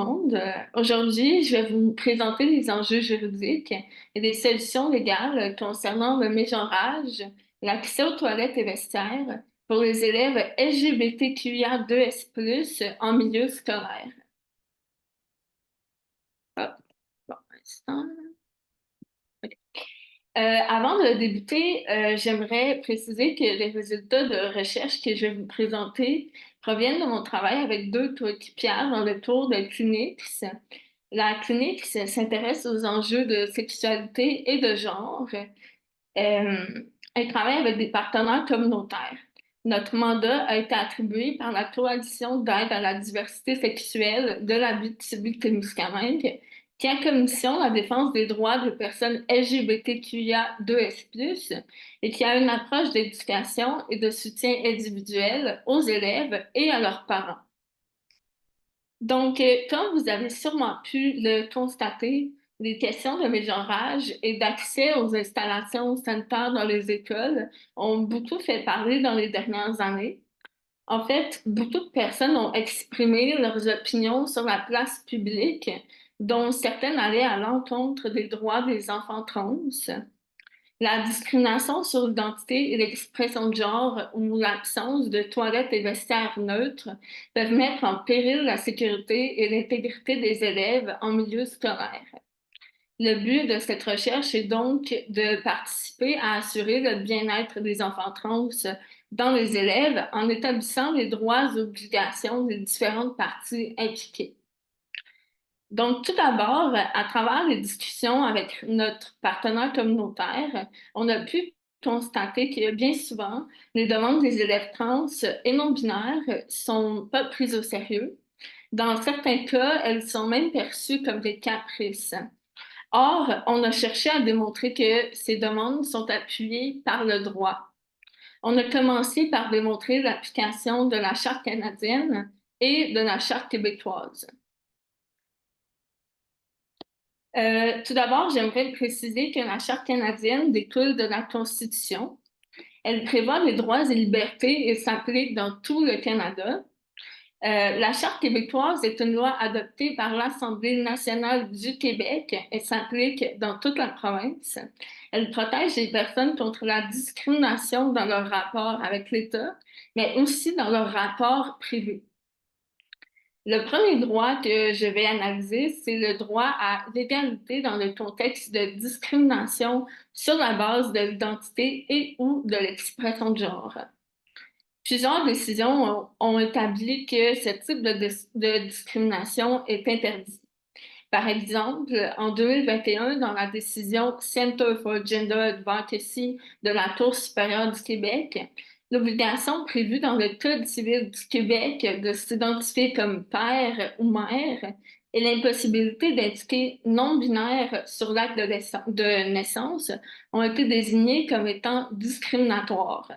monde. Aujourd'hui, je vais vous présenter les enjeux juridiques et des solutions légales concernant le mégenrage, l'accès aux toilettes et vestiaires pour les élèves LGBTQIA2S+, en milieu scolaire. Ah, bon, un instant. Avant de débuter, j'aimerais préciser que les résultats de recherche que je vais vous présenter proviennent de mon travail avec deux coéquipières dans le tour de Clinics. La Clinics s'intéresse aux enjeux de sexualité et de genre. Elle travaille avec des partenaires communautaires. Notre mandat a été attribué par la Coalition d'aide à la diversité sexuelle de la Abitibi-Témiscamingue, qui a comme mission la défense des droits des personnes LGBTQIA2S+, et qui a une approche d'éducation et de soutien individuel aux élèves et à leurs parents. Donc, comme vous avez sûrement pu le constater, les questions de mégenrage et d'accès aux installations sanitaires dans les écoles ont beaucoup fait parler dans les dernières années. En fait, beaucoup de personnes ont exprimé leurs opinions sur la place publique, dont certaines allaient à l'encontre des droits des enfants trans. La discrimination sur l'identité et l'expression de genre ou l'absence de toilettes et vestiaires neutres peuvent mettre en péril la sécurité et l'intégrité des élèves en milieu scolaire. Le but de cette recherche est donc de participer à assurer le bien-être des enfants trans dans les élèves en établissant les droits et obligations des différentes parties impliquées. Donc, tout d'abord, à travers les discussions avec notre partenaire communautaire, on a pu constater que bien souvent, les demandes des élèves trans et non-binaires sont pas prises au sérieux. Dans certains cas, elles sont même perçues comme des caprices. Or, on a cherché à démontrer que ces demandes sont appuyées par le droit. On a commencé par démontrer l'application de la Charte canadienne et de la Charte québécoise. Tout d'abord, j'aimerais préciser que la Charte canadienne découle de la Constitution. Elle prévoit les droits et libertés et s'applique dans tout le Canada. La Charte québécoise est une loi adoptée par l'Assemblée nationale du Québec et s'applique dans toute la province. Elle protège les personnes contre la discrimination dans leur rapport avec l'État, mais aussi dans leur rapport privé. Le premier droit que je vais analyser, c'est le droit à l'égalité dans le contexte de discrimination sur la base de l'identité et ou de l'expression de genre. Plusieurs décisions ont établi que ce type de discrimination est interdit. Par exemple, en 2021, dans la décision Center for Gender Advocacy de la Cour supérieure du Québec, l'obligation prévue dans le Code civil du Québec de s'identifier comme père ou mère et l'impossibilité d'indiquer non-binaire sur l'acte de naissance ont été désignés comme étant discriminatoires.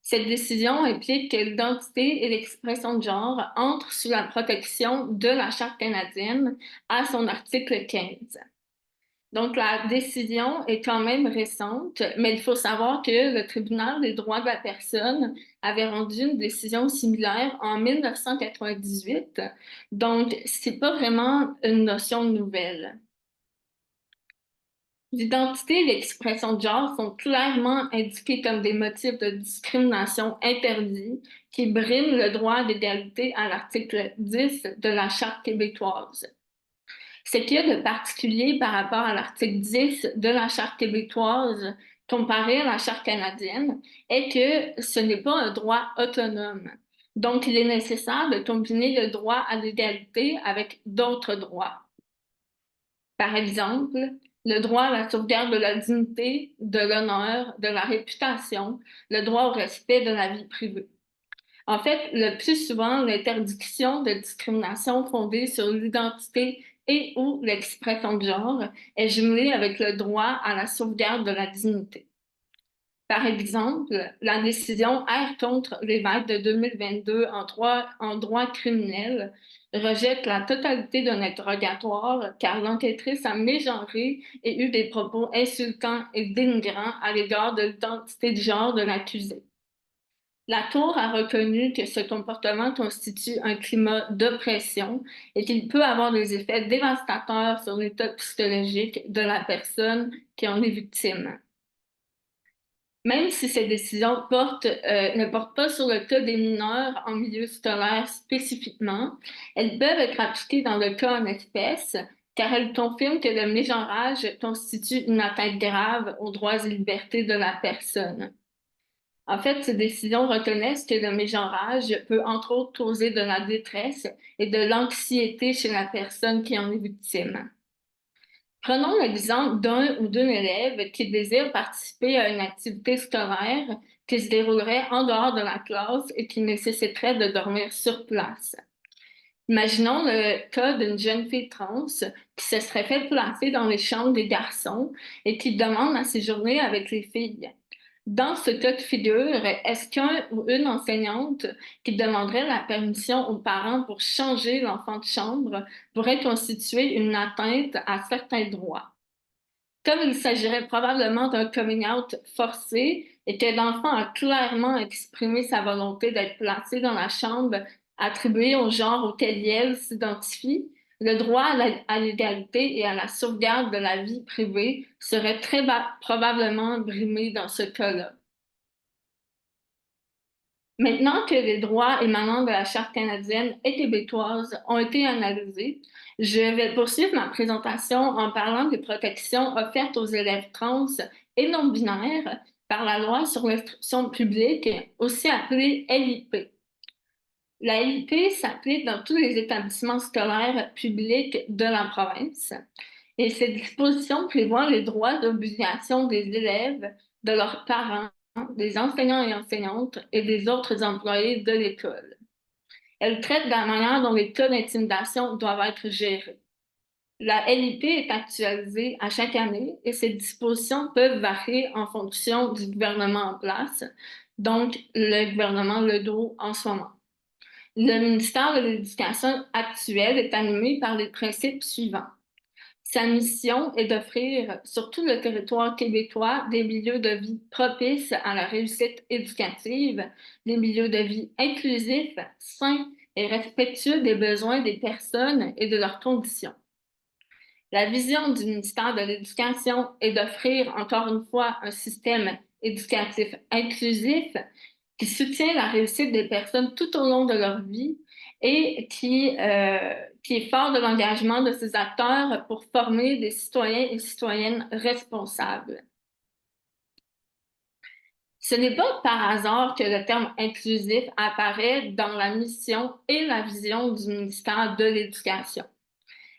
Cette décision implique que l'identité et l'expression de genre entrent sous la protection de la Charte canadienne à son article 15. Donc, la décision est quand même récente, mais il faut savoir que le Tribunal des droits de la personne avait rendu une décision similaire en 1998. Donc, c'est pas vraiment une notion nouvelle. L'identité et l'expression de genre sont clairement indiqués comme des motifs de discrimination interdits qui briment le droit d'égalité à l'article 10 de la Charte québécoise. Ce qu'il y a de particulier par rapport à l'article 10 de la Charte québécoise comparé à la Charte canadienne est que ce n'est pas un droit autonome. Donc, il est nécessaire de combiner le droit à l'égalité avec d'autres droits. Par exemple, le droit à la sauvegarde de la dignité, de l'honneur, de la réputation, le droit au respect de la vie privée. En fait, le plus souvent, l'interdiction de discrimination fondée sur l'identité et ou l'expression de genre est jumelée avec le droit à la sauvegarde de la dignité. Par exemple, la décision R contre l'évêque de 2022 en droit criminel rejette la totalité d'un interrogatoire car l'enquêtrice a mégenré et eu des propos insultants et dénigrants à l'égard de l'identité de genre de l'accusé. La Cour a reconnu que ce comportement constitue un climat d'oppression et qu'il peut avoir des effets dévastateurs sur l'état psychologique de la personne qui en est victime. Même si ces décisions ne portent pas sur le cas des mineurs en milieu scolaire spécifiquement, elles peuvent être appliquées dans le cas en espèce, car elles confirment que le mégenrage constitue une atteinte grave aux droits et libertés de la personne. En fait, ces décisions reconnaissent que le mégenrage peut entre autres causer de la détresse et de l'anxiété chez la personne qui en est victime. Prenons l'exemple d'un ou d'une élève qui désire participer à une activité scolaire qui se déroulerait en dehors de la classe et qui nécessiterait de dormir sur place. Imaginons le cas d'une jeune fille trans qui se serait fait placer dans les chambres des garçons et qui demande à séjourner avec les filles. Dans ce cas de figure, est-ce qu'un ou une enseignante qui demanderait la permission aux parents pour changer l'enfant de chambre pourrait constituer une atteinte à certains droits? Comme il s'agirait probablement d'un coming out forcé et que l'enfant a clairement exprimé sa volonté d'être placé dans la chambre attribuée au genre auquel elle s'identifie, le droit à l'égalité et à la sauvegarde de la vie privée serait probablement brimé dans ce cas-là. Maintenant que les droits émanant de la Charte canadienne et québécoise ont été analysés, je vais poursuivre ma présentation en parlant des protections offertes aux élèves trans et non-binaires par la loi sur l'instruction publique, aussi appelée LIP. La LIP s'applique dans tous les établissements scolaires publics de la province et ces dispositions prévoient les droits d'obligation des élèves, de leurs parents, des enseignants et enseignantes et des autres employés de l'école. Elle traite de la manière dont les cas d'intimidation doivent être gérés. La LIP est actualisée à chaque année et ces dispositions peuvent varier en fonction du gouvernement en place, donc le gouvernement Legault en ce moment. Le ministère de l'Éducation actuel est animé par les principes suivants. Sa mission est d'offrir sur tout le territoire québécois des milieux de vie propices à la réussite éducative, des milieux de vie inclusifs, sains et respectueux des besoins des personnes et de leurs conditions. La vision du ministère de l'Éducation est d'offrir encore une fois un système éducatif inclusif qui soutient la réussite des personnes tout au long de leur vie et qui est fort de l'engagement de ses acteurs pour former des citoyens et citoyennes responsables. Ce n'est pas par hasard que le terme inclusif apparaît dans la mission et la vision du ministère de l'Éducation.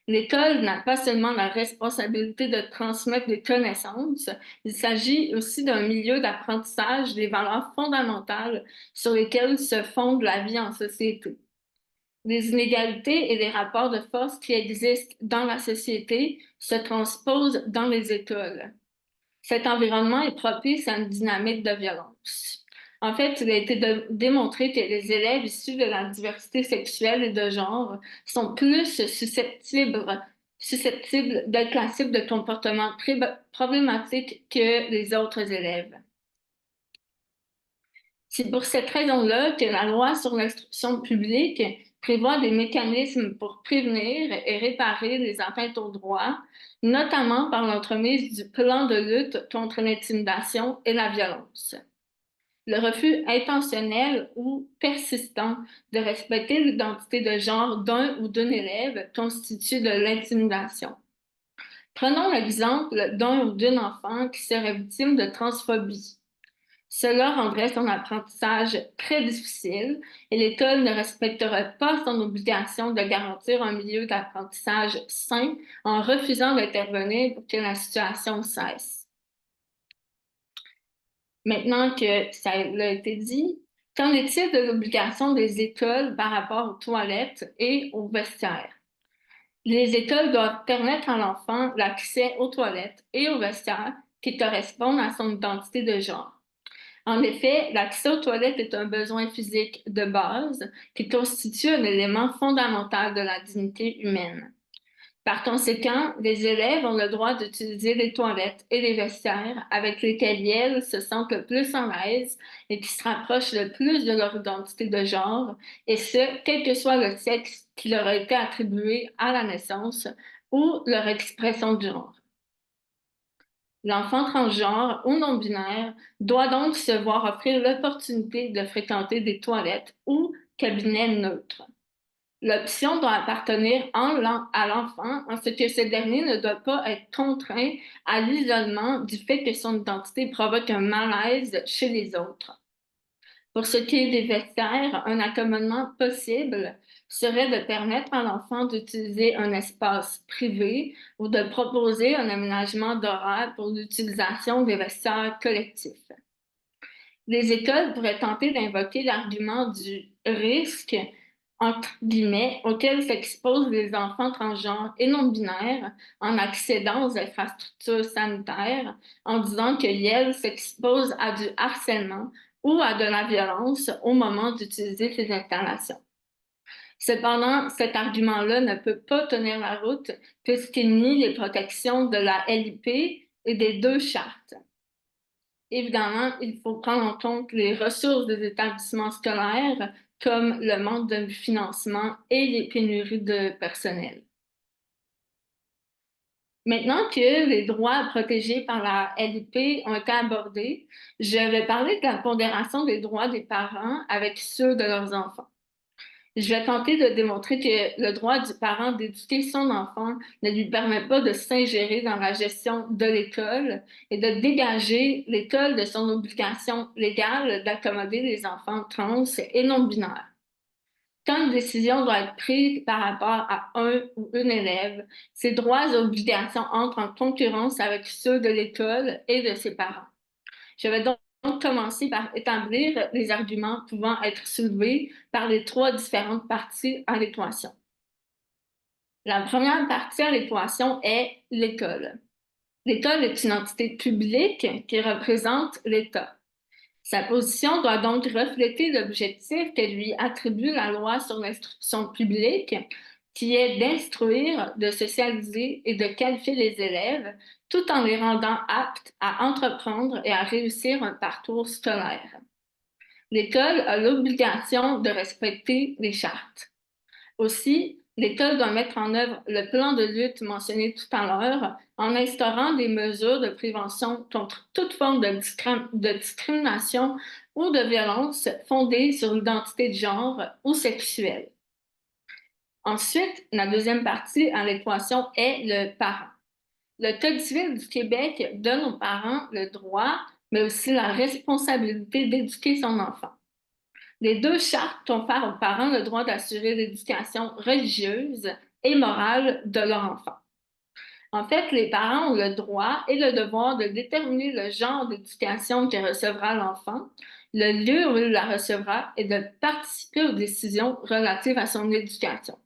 L'école n'a pas seulement la responsabilité de transmettre des connaissances, il s'agit aussi d'un milieu d'apprentissage des valeurs fondamentales sur lesquelles se fonde la vie en société. Les inégalités et les rapports de force qui existent dans la société se transposent dans les écoles. Cet environnement est propice à une dynamique de violence. En fait, il a été démontré que les élèves issus de la diversité sexuelle et de genre sont plus susceptibles d'être la cible de comportements problématiques que les autres élèves. C'est pour cette raison-là que la loi sur l'instruction publique prévoit des mécanismes pour prévenir et réparer les atteintes aux droits, notamment par l'entremise du plan de lutte contre l'intimidation et la violence. Le refus intentionnel ou persistant de respecter l'identité de genre d'un ou d'une élève constitue de l'intimidation. Prenons l'exemple d'un ou d'une enfant qui serait victime de transphobie. Cela rendrait son apprentissage très difficile et l'école ne respecterait pas son obligation de garantir un milieu d'apprentissage sain en refusant d'intervenir pour que la situation cesse. Maintenant que ça a été dit, qu'en est-il de l'obligation des écoles par rapport aux toilettes et aux vestiaires? Les écoles doivent permettre à l'enfant l'accès aux toilettes et aux vestiaires qui correspondent à son identité de genre. En effet, l'accès aux toilettes est un besoin physique de base qui constitue un élément fondamental de la dignité humaine. Par conséquent, les élèves ont le droit d'utiliser les toilettes et les vestiaires avec lesquels elles se sentent le plus en l'aise et qui se rapprochent le plus de leur identité de genre, et ce, quel que soit le sexe qui leur a été attribué à la naissance ou leur expression de genre. L'enfant transgenre ou non-binaire doit donc se voir offrir l'opportunité de fréquenter des toilettes ou cabinets neutres. L'option doit appartenir à l'enfant, en ce que ce dernier ne doit pas être contraint à l'isolement du fait que son identité provoque un malaise chez les autres. Pour ce qui est des vestiaires, un accommodement possible serait de permettre à l'enfant d'utiliser un espace privé ou de proposer un aménagement d'horaire pour l'utilisation des vestiaires collectifs. Les écoles pourraient tenter d'invoquer l'argument du risque, entre guillemets, auquel s'exposent les enfants transgenres et non-binaires en accédant aux infrastructures sanitaires, en disant que Yale s'expose à du harcèlement ou à de la violence au moment d'utiliser ces installations. Cependant, cet argument-là ne peut pas tenir la route puisqu'il nie les protections de la LIP et des deux chartes. Évidemment, il faut prendre en compte les ressources des établissements scolaires, comme le manque de financement et les pénuries de personnel. Maintenant que les droits protégés par la LIP ont été abordés, je vais parler de la pondération des droits des parents avec ceux de leurs enfants. Je vais tenter de démontrer que le droit du parent d'éduquer son enfant ne lui permet pas de s'ingérer dans la gestion de l'école et de dégager l'école de son obligation légale d'accommoder les enfants trans et non-binaires. Quand une décision doit être prise par rapport à un ou une élève, ses droits et obligations entrent en concurrence avec ceux de l'école et de ses parents. Je vais donc commencer par établir les arguments pouvant être soulevés par les trois différentes parties à l'équation. La première partie à l'équation est l'école. L'école est une entité publique qui représente l'État. Sa position doit donc refléter l'objectif que lui attribue la loi sur l'instruction publique, qui est d'instruire, de socialiser et de qualifier les élèves, tout en les rendant aptes à entreprendre et à réussir un parcours scolaire. L'école a l'obligation de respecter les chartes. Aussi, l'école doit mettre en œuvre le plan de lutte mentionné tout à l'heure en instaurant des mesures de prévention contre toute forme de discrimination ou de violence fondée sur l'identité de genre ou sexuelle. Ensuite, la deuxième partie à l'équation est le parent. Le Code civil du Québec donne aux parents le droit, mais aussi la responsabilité d'éduquer son enfant. Les deux chartes confèrent aux parents le droit d'assurer l'éducation religieuse et morale de leur enfant. En fait, les parents ont le droit et le devoir de déterminer le genre d'éducation que recevra l'enfant, le lieu où il la recevra et de participer aux décisions relatives à son éducation.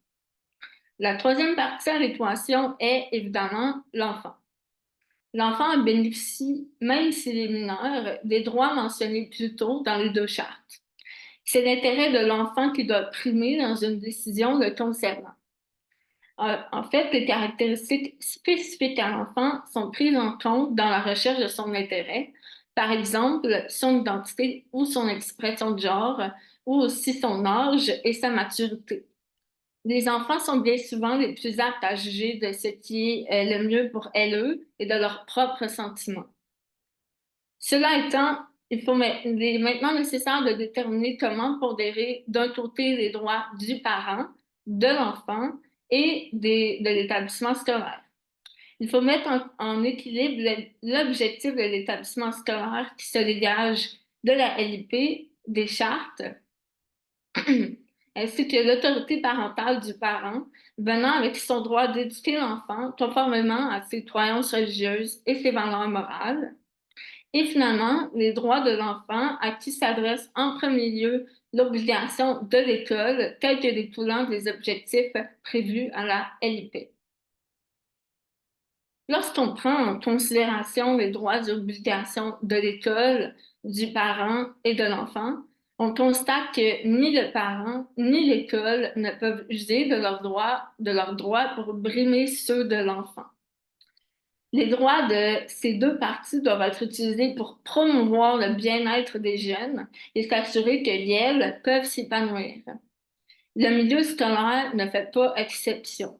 La troisième partie à l'équation est évidemment l'enfant. L'enfant bénéficie, même s'il est mineur, des droits mentionnés plus tôt dans les deux chartes. C'est l'intérêt de l'enfant qui doit primer dans une décision le concernant. En fait, les caractéristiques spécifiques à l'enfant sont prises en compte dans la recherche de son intérêt, par exemple son identité ou son expression de genre, ou aussi son âge et sa maturité. Les enfants sont bien souvent les plus aptes à juger de ce qui est le mieux pour elles et de leurs propres sentiments. Cela étant, il est maintenant nécessaire de déterminer comment pondérer d'un côté les droits du parent, de l'enfant et de l'établissement scolaire. Il faut mettre en équilibre l'objectif de l'établissement scolaire qui se dégage de la LIP, des chartes, ainsi que l'autorité parentale du parent, venant avec son droit d'éduquer l'enfant conformément à ses croyances religieuses et ses valeurs morales. Et finalement, les droits de l'enfant à qui s'adresse en premier lieu l'obligation de l'école, telle que découlant des objectifs prévus à la LIP. Lorsqu'on prend en considération les droits et obligations de l'école, du parent et de l'enfant, On constate que ni le parent ni l'école ne peuvent user de leurs droits pour brimer ceux de l'enfant. Les droits de ces deux parties doivent être utilisés pour promouvoir le bien-être des jeunes et s'assurer que elles peuvent s'épanouir. Le milieu scolaire ne fait pas exception.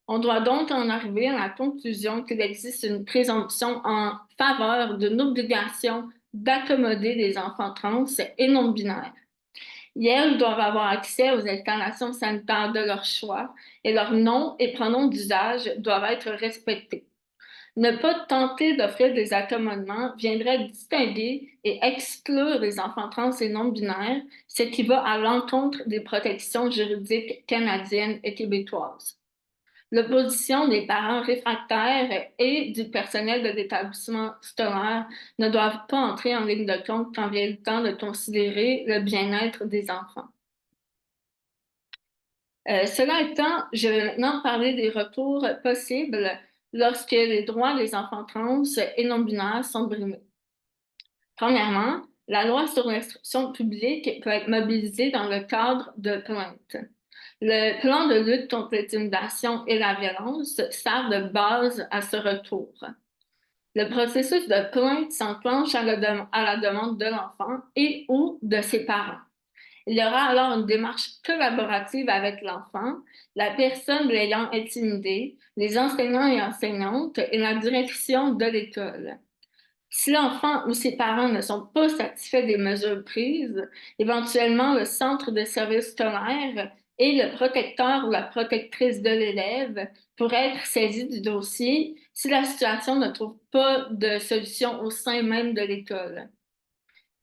On doit donc en arriver à la conclusion qu'il existe une présomption en faveur d'une obligation d'accommoder les enfants trans et non binaires. Elles doivent avoir accès aux installations sanitaires de leur choix et leurs noms et pronoms d'usage doivent être respectés. Ne pas tenter d'offrir des accommodements viendrait distinguer et exclure les enfants trans et non-binaires, ce qui va à l'encontre des protections juridiques canadiennes et québécoises. L'opposition des parents réfractaires et du personnel de l'établissement scolaire ne doivent pas entrer en ligne de compte quand vient le temps de considérer le bien-être des enfants. Cela étant, je vais maintenant parler des recours possibles lorsque les droits des enfants trans et non-binaires sont brimés. Premièrement, la loi sur l'instruction publique peut être mobilisée dans le cadre de plaintes. Le plan de lutte contre l'intimidation et la violence sert de base à ce recours. Le processus de plainte s'enclenche à la demande de l'enfant et ou de ses parents. Il y aura alors une démarche collaborative avec l'enfant, la personne l'ayant intimidé, les enseignants et enseignantes et la direction de l'école. Si l'enfant ou ses parents ne sont pas satisfaits des mesures prises, éventuellement le centre de service scolaire et le protecteur ou la protectrice de l'élève pourraient être saisis du dossier si la situation ne trouve pas de solution au sein même de l'école.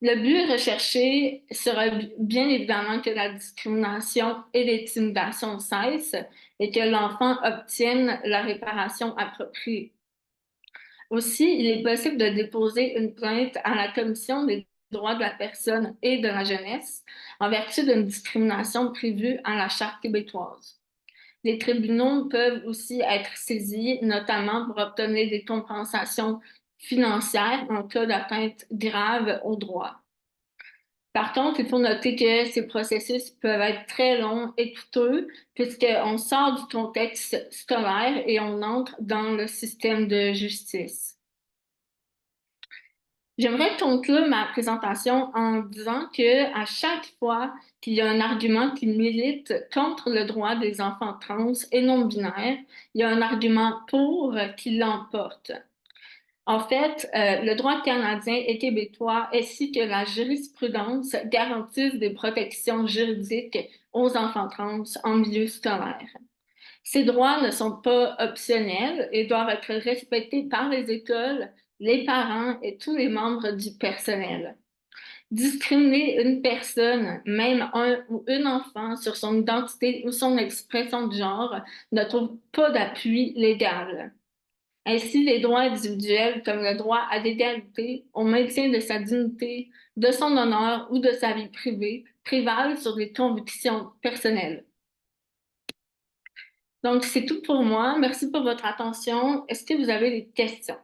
Le but recherché sera bien évidemment que la discrimination et l'intimidation cessent et que l'enfant obtienne la réparation appropriée. Aussi, il est possible de déposer une plainte à la Commission des droits de la personne et de la jeunesse en vertu d'une discrimination prévue à la Charte québécoise. Les tribunaux peuvent aussi être saisis, notamment pour obtenir des compensations financières en cas d'atteinte grave aux droits. Par contre, il faut noter que ces processus peuvent être très longs et coûteux puisqu'on sort du contexte scolaire et on entre dans le système de justice. J'aimerais conclure ma présentation en disant que à chaque fois qu'il y a un argument qui milite contre le droit des enfants trans et non binaires, il y a un argument pour qui l'emporte. En fait, le droit canadien et québécois ainsi que la jurisprudence garantissent des protections juridiques aux enfants trans en milieu scolaire. Ces droits ne sont pas optionnels et doivent être respectés par les écoles, les parents et tous les membres du personnel. Discriminer une personne, même un ou une enfant, sur son identité ou son expression de genre ne trouve pas d'appui légal. Ainsi, les droits individuels, comme le droit à l'égalité, au maintien de sa dignité, de son honneur ou de sa vie privée, prévalent sur les convictions personnelles. Donc, c'est tout pour moi. Merci pour votre attention. Est-ce que vous avez des questions?